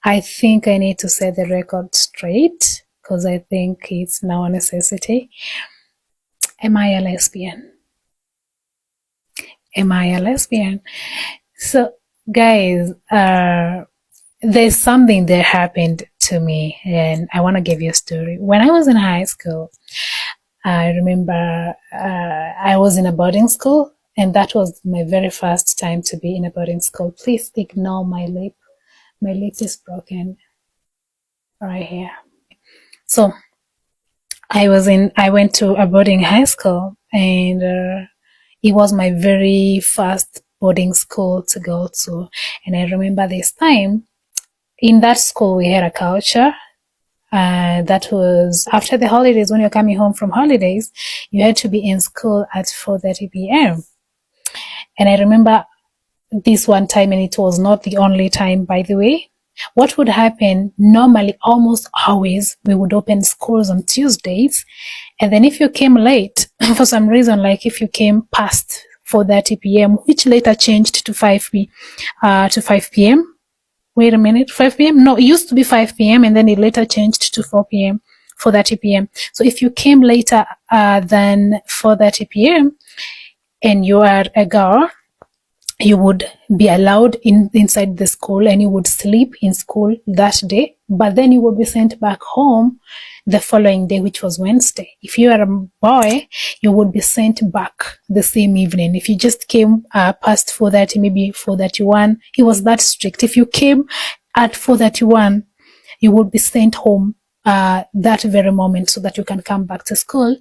I think I need to set the record straight because I think it's now a necessity. Am I a lesbian? Am I a lesbian? So, guys, there's something that happened to me, and I want to give you a story. When I was in high school, I remember I was in a boarding school, and that was my very first time to be in a boarding school. Please ignore my lip. My lip is broken right here. So I went to a boarding high school, and it was my very first boarding school to go to. And I remember this time in that school we had a culture. That was after the holidays. When you're coming home from holidays, you had to be in school at 4:30 p.m. And I remember this one time, and it was not the only time, by the way. What would happen normally, almost always, we would open schools on Tuesdays, and then if you came late for some reason, like if you came past 4:30 p.m., which later changed to 5 p.m. Wait a minute, 5 p.m.? No, it used to be 5 p.m. and then it later changed to 4 p.m., 4:30 p.m. So if you came later than 4:30 p.m. and you are a girl, you would be allowed inside the school and you would sleep in school that day, but then you would be sent back home the following day, which was Wednesday. If you are a boy, you would be sent back the same evening. If you just came past 4:30, maybe 4:31, he was that strict. If you came at 4:31, you would be sent home that very moment so that you can come back to school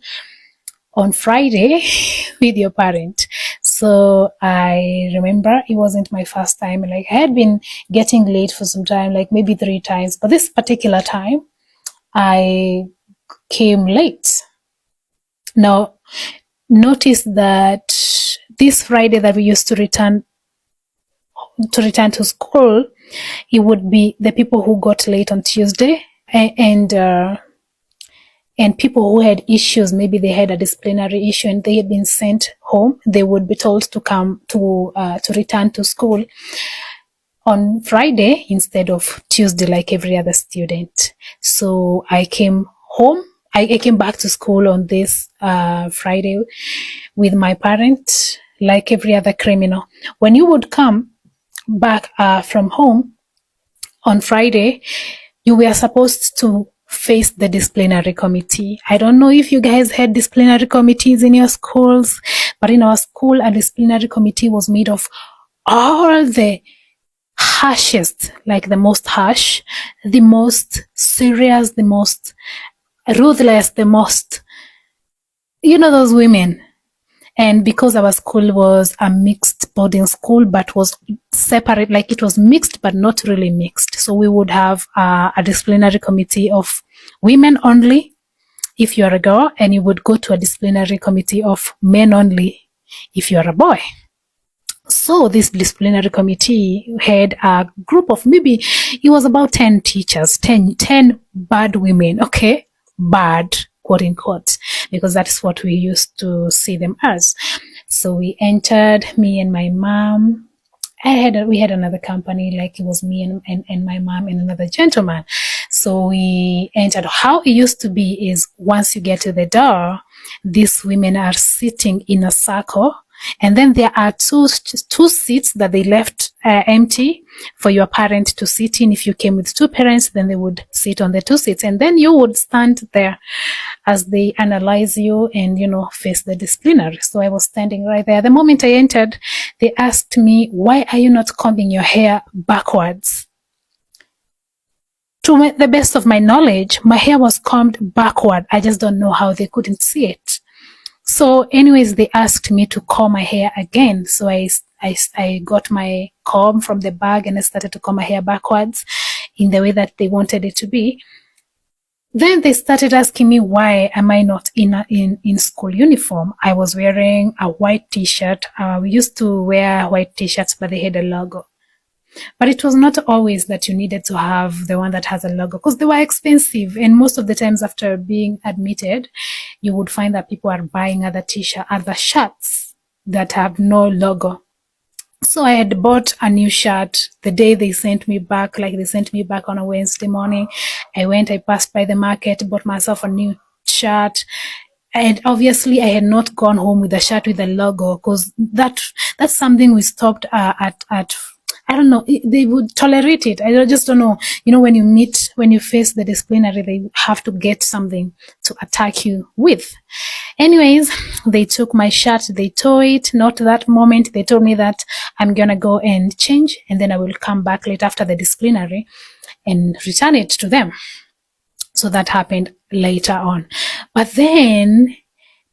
on Friday with your parent. So I remember it wasn't my first time. Like I had been getting late for some time, like maybe 3 times, but this particular time I came late. Now, notice that this Friday that we used to return to school, it would be the people who got late on Tuesday and people who had issues. Maybe they had a disciplinary issue and they had been sent home. They would be told to come to return to school on Friday instead of Tuesday, like every other student. So I came home. I came back to school on this Friday with my parent, like every other criminal. When you would come back from home on Friday, you were supposed to face the disciplinary committee. I don't know if you guys had disciplinary committees in your schools, but in our school, a disciplinary committee was made of all the harshest, like the most harsh, the most serious, the most ruthless, the most, those women. And because our school was a mixed boarding school, but was separate, like it was mixed, but not really mixed. So we would have a disciplinary committee of women only if you are a girl, and you would go to a disciplinary committee of men only if you are a boy. So this disciplinary committee had a group of maybe, it was about 10 teachers, 10 bad women, okay? Bad, quote unquote, because that's what we used to see them as. So we entered, me and my mom. We had another company, like it was me and my mom and another gentleman. So we entered. How it used to be is once you get to the door, these women are sitting in a circle, and then there are two seats that they left empty for your parent to sit in. If you came with 2 parents, then they would sit on the 2 seats, and then you would stand there as they analyze you and, face the disciplinary. So I was standing right there. The moment I entered, they asked me, why are you not combing your hair backwards? To the best of my knowledge, my hair was combed backward. I just don't know how they couldn't see it. So anyways, they asked me to comb my hair again. So I got my comb from the bag and I started to comb my hair backwards in the way that they wanted it to be. Then they started asking me, why am I not in school uniform? I was wearing a white t-shirt. We used to wear white t-shirts, but they had a logo. But it was not always that you needed to have the one that has a logo, because they were expensive. And most of the times after being admitted, you would find that people are buying other shirts that have no logo. So I had bought a new shirt the day they sent me back, like they sent me back on a Wednesday morning. I passed by the market, bought myself a new shirt. And obviously I had not gone home with a shirt with a logo, because that's something we stopped at I don't know, they would tolerate it. I just don't know. When you face the disciplinary, they have to get something to attack you with. Anyways, they took my shirt, they tore it. Not that moment. They told me that I'm gonna go and change, and then I will come back late after the disciplinary and return it to them. So that happened later on. But then,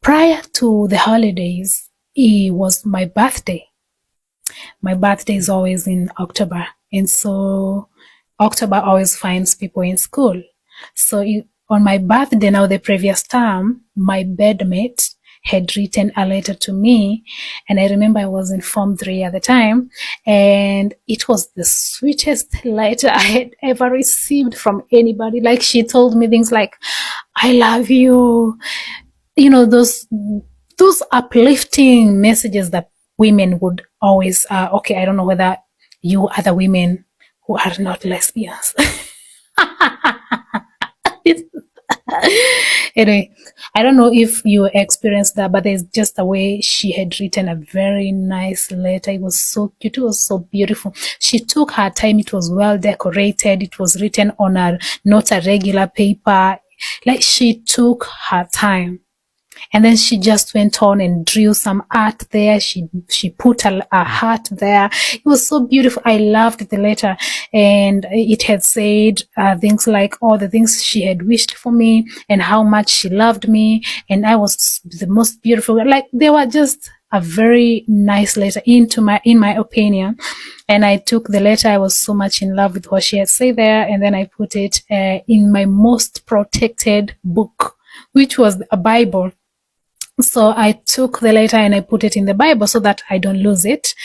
prior to the holidays, it was my birthday. My birthday is always in October. And so October always finds people in school. So on my birthday, now the previous term, my bedmate had written a letter to me. And I remember I was in Form 3 at the time. And it was the sweetest letter I had ever received from anybody. Like, she told me things like, I love you. Those uplifting messages that women would always, okay, I don't know whether you other women who are not lesbians. Anyway, I don't know if you experienced that, but there's just a way she had written a very nice letter. It was so cute. It was so beautiful. She took her time. It was well decorated. It was written on not a regular paper. Like, she took her time. And then she just went on and drew some art there. She put a heart there. It was so beautiful. I loved the letter. And it had said things like all the things she had wished for me and how much she loved me. And I was the most beautiful. Like, they were just a very nice letter in my opinion. And I took the letter. I was so much in love with what she had said there. And then I put it in my most protected book, which was a Bible. So I took the letter and I put it in the Bible so that I don't lose it.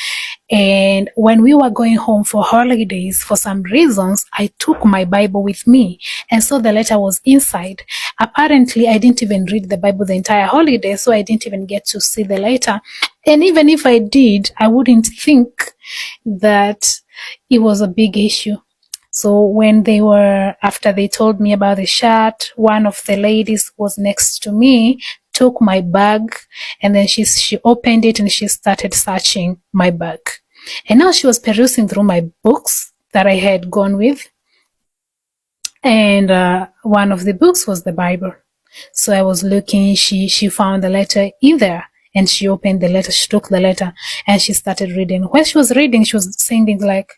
And when we were going home for holidays, for some reasons, I took my Bible with me. And so the letter was inside. Apparently, I didn't even read the Bible the entire holiday, so I didn't even get to see the letter. And even if I did, I wouldn't think that it was a big issue. So after they told me about the shirt, one of the ladies was next to me, took my bag, and then she opened it and she started searching my bag. And now she was perusing through my books that I had gone with. And one of the books was the Bible. So I was looking, she found the letter in there. And she opened the letter, she took the letter, and she started reading. When she was reading, she was saying things like,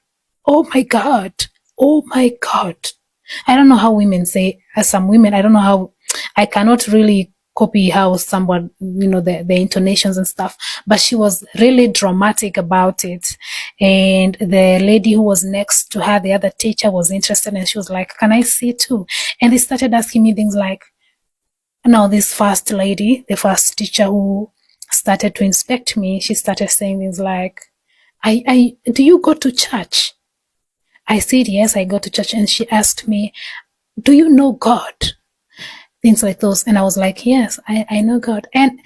oh my God, oh my God. I don't know how women say, as some women, I don't know how, I cannot really copy how someone, the intonations and stuff, but she was really dramatic about it. And the lady who was next to her, the other teacher, was interested, and she was like, can I see too? And they started asking me things like, now this first lady, the first teacher who started to inspect me, she started saying things like, do you go to church? I said, yes, I go to church. And she asked me, do you know God? Things like those. And I was like, yes, I know God. And,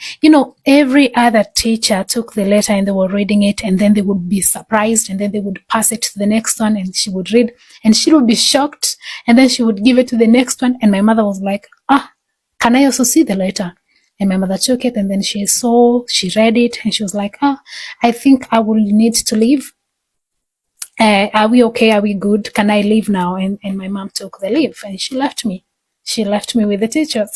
every other teacher took the letter and they were reading it, and then they would be surprised, and then they would pass it to the next one, and she would read, and she would be shocked, and then she would give it to the next one. And my mother was like, can I also see the letter? And my mother took it, and then she read it, and she was like, I think I will need to leave. Are we okay? Are we good? Can I leave now? And my mom took the leave, and she left me. She left me with the teachers.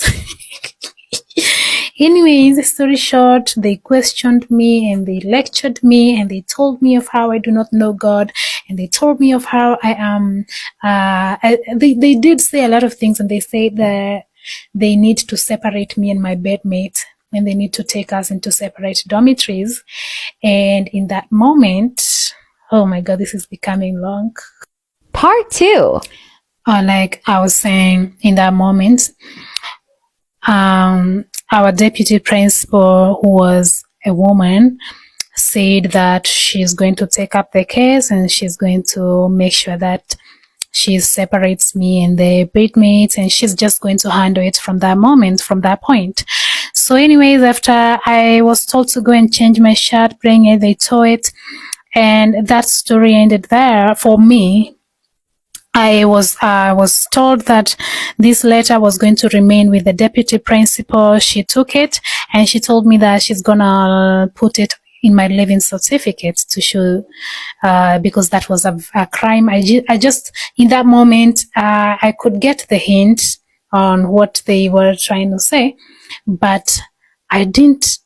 Anyways, the story short, they questioned me and they lectured me and they told me of how I do not know God, and they told me of how I am. They did say a lot of things, and they said that they need to separate me and my bedmate, and they need to take us into separate dormitories. And in that moment, oh my God, this is becoming long. Part 2. Like I was saying, in that moment, our deputy principal, who was a woman, said that she's going to take up the case and she's going to make sure that she separates me and the bedmates, and she's just going to handle it from that point. So anyways, after I was told to go and change my shirt, bring it, they tore it. And that story ended there for me. I was told that this letter was going to remain with the deputy principal. She took it and she told me that she's gonna put it in my living certificate to show, because that was a crime. I just in that moment, I could get the hint on what they were trying to say, but I didn't.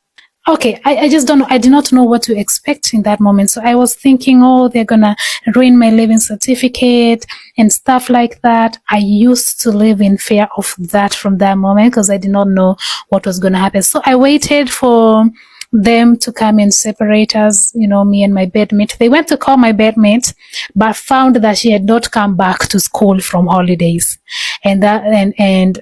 Okay, I just don't know. I did not know what to expect in that moment. So I was thinking, oh, they're gonna ruin my living certificate and stuff like that. I used to live in fear of that from that moment because I did not know what was gonna happen. So I waited for them to come and separate us, me and my bedmate. They went to call my bedmate, but found that she had not come back to school from holidays. And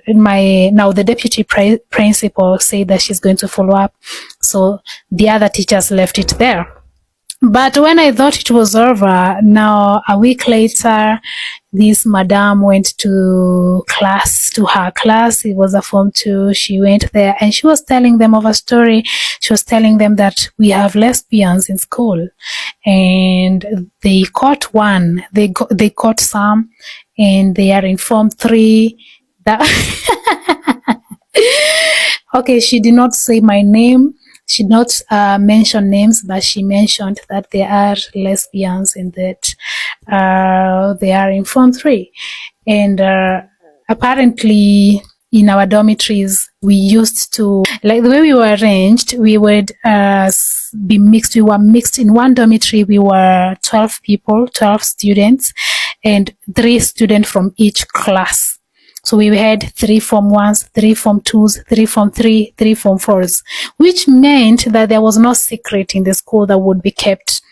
my now the deputy principal said that she's going to follow up. So the other teachers left it there. But when I thought it was over, now a week later, this madam went to her class. It was a form 2. She went there and she was telling them of a story. She was telling them that we have lesbians in school, and they caught one. They caught some, and they are in form 3. That okay, she did not say my name. She did not mention names, but she mentioned that they are lesbians and that they are in Form 3. And apparently, in our dormitories, we used to, like the way we were arranged, we would be mixed. We were mixed in one dormitory. We were 12 people, 12 students, and 3 students from each class. So we had 3 Form 1s, 3 Form 2s, 3 Form 3, 3 Form 4s, which meant that there was no secret in the school that would be kept,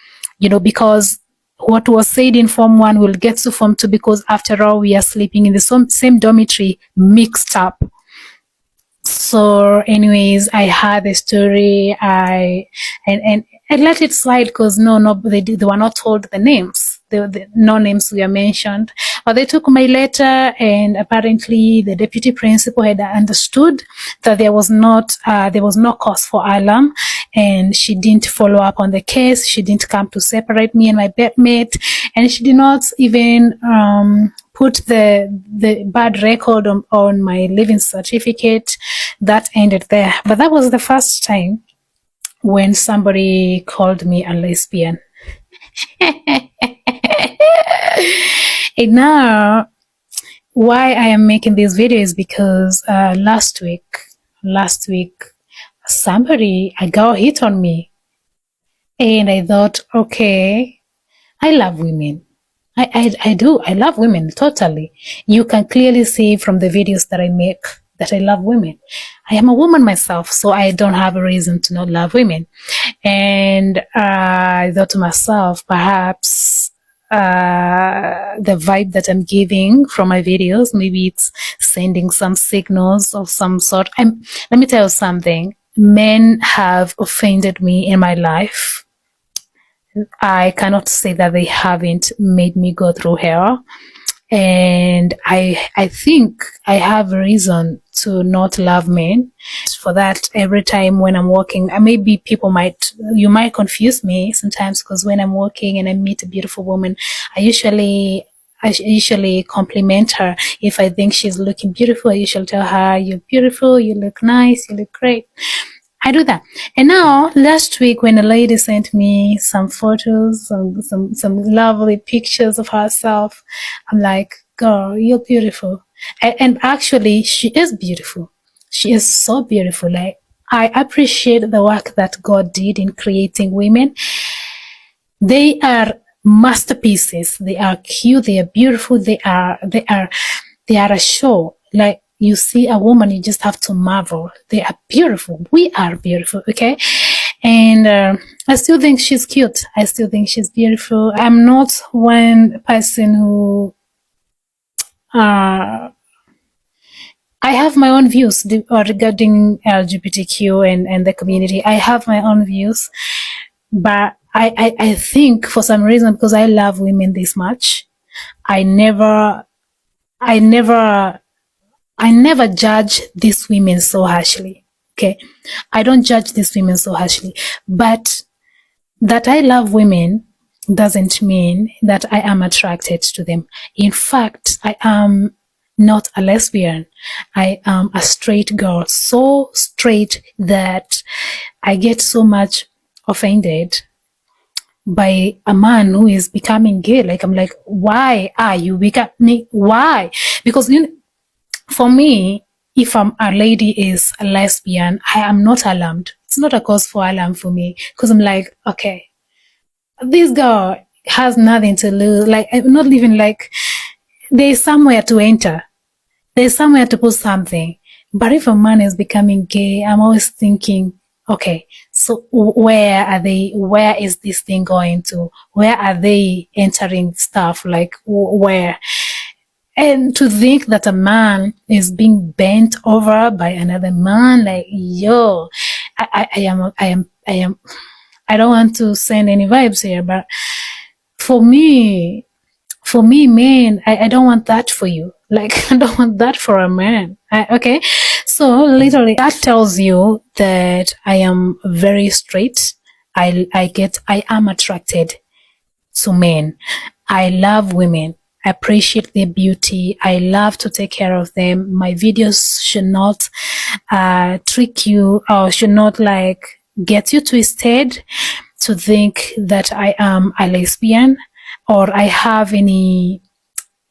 because what was said in Form 1 will get to Form 2, because after all, we are sleeping in the same dormitory mixed up. So anyways, I heard the story. I let it slide because they were not told the names. No names were mentioned. But they took my letter, and apparently the deputy principal had understood that there was no cause for alarm, and she didn't follow up on the case. She didn't come to separate me and my bedmate, and she did not even put the bad record on my living certificate. That ended there. But that was the first time when somebody called me a lesbian. And now, why I am making this video is because last week, a girl hit on me, and I thought, okay, I love women. I do. I love women totally. You can clearly see from the videos that I make that I love women. I am a woman myself, so I don't have a reason to not love women. And I thought to myself, perhaps the vibe that I'm giving from my videos, maybe it's sending some signals of some sort. Let me tell you something. Men have offended me in my life. I cannot say that they haven't made me go through hell. And I think I have a reason to not love men. For that, every time when I'm walking, maybe you might confuse me sometimes, because when I'm walking and I meet a beautiful woman, I usually compliment her. If I think she's looking beautiful, I usually tell her, "You're beautiful, you look nice, you look great." I do that. And now, last week, when a lady sent me some photos, some lovely pictures of herself, I'm like, girl, you're beautiful. And actually, she is beautiful. She is so beautiful. Like, I appreciate the work that God did in creating women. They are masterpieces. They are cute. They are beautiful. They are a show. Like, you see a woman, you just have to marvel. They are beautiful. We are beautiful, okay? And I still think she's cute. I still think she's beautiful. I'm not one person who... I have my own views regarding LGBTQ and the community. I have my own views. But I think for some reason, because I love women this much, I never judge these women so harshly. Okay. I don't judge these women so harshly. But that I love women doesn't mean that I am attracted to them. In fact, I am not a lesbian. I am a straight girl, so straight that I get so much offended by a man who is becoming gay. Like, I'm like, why are you becoming? Why? Because for me, if a lady is a lesbian, I am not alarmed. It's not a cause for alarm for me, because I'm like, okay, this girl has nothing to lose. Like, I'm not even like, there's somewhere to enter. There's somewhere to put something. But if a man is becoming gay, I'm always thinking, okay, so where are they? Where is this thing going to? Where are they entering stuff? Like, where? And to think that a man is being bent over by another man, like, yo, I don't want to send any vibes here, but for me, man, I don't want that for you. Like, I don't want that for a man. Okay. So literally that tells you that I am very straight. I am attracted to men. I love women. I appreciate their beauty. I love to take care of them. My videos should not trick you, or should not like get you twisted to think that I am a lesbian or I have any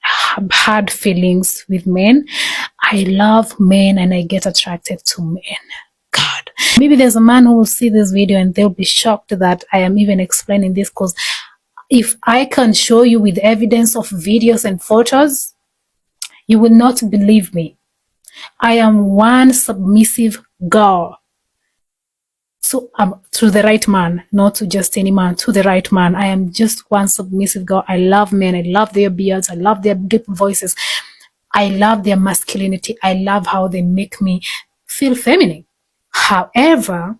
hard feelings with men. I love men and I get attracted to men. God. Maybe there's a man who will see this video and they'll be shocked that I am even explaining this, because if I can show you with evidence of videos and photos, you will not believe me. I am one submissive girl. So to the right man, not to just any man, to the right man. I am just one submissive girl. I love men. I love their beards. I love their deep voices. I love their masculinity. I love how they make me feel feminine. However,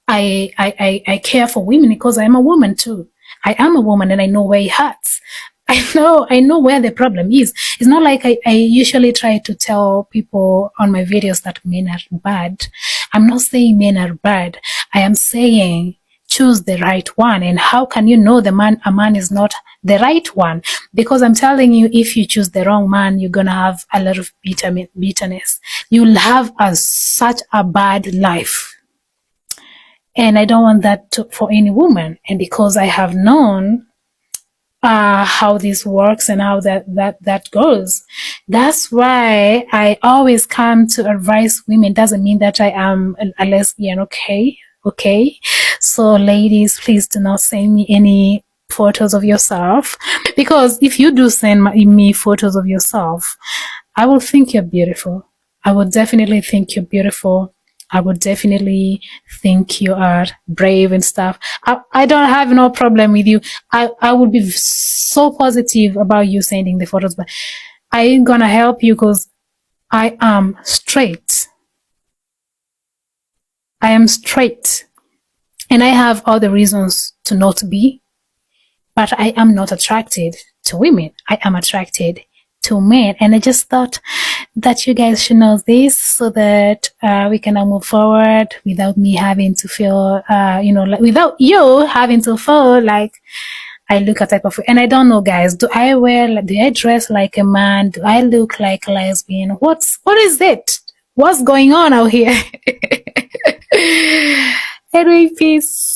I care for women because I am a woman too. I am a woman and I know where it hurts. I know where the problem is. It's not like I usually try to tell people on my videos that men are bad. I'm not saying men are bad. I am saying choose the right one. And how can you know a man is not the right one? Because I'm telling you, if you choose the wrong man, you're going to have a lot of bitterness. You'll have such a bad life. And I don't want that for any woman. And because I have known how this works and how that goes, that's why I always come to advise women. Doesn't mean that I am a lesbian, okay? So ladies, please do not send me any photos of yourself, because if you do send me photos of yourself, I will think you're beautiful. I would definitely think you're beautiful. I would definitely think you are brave and stuff. I don't have no problem with you. I would be so positive about you sending the photos, but I ain't gonna help you because I am straight. I am straight. And I have all the reasons to not be, but I am not attracted to women. I am attracted to men. And I just thought that you guys should know this so that we can now move forward without me having to feel, like without you having to feel like I look a type of way. And I don't know, guys, do I dress like a man? Do I look like a lesbian? What is it? What's going on out here? Anyway, peace.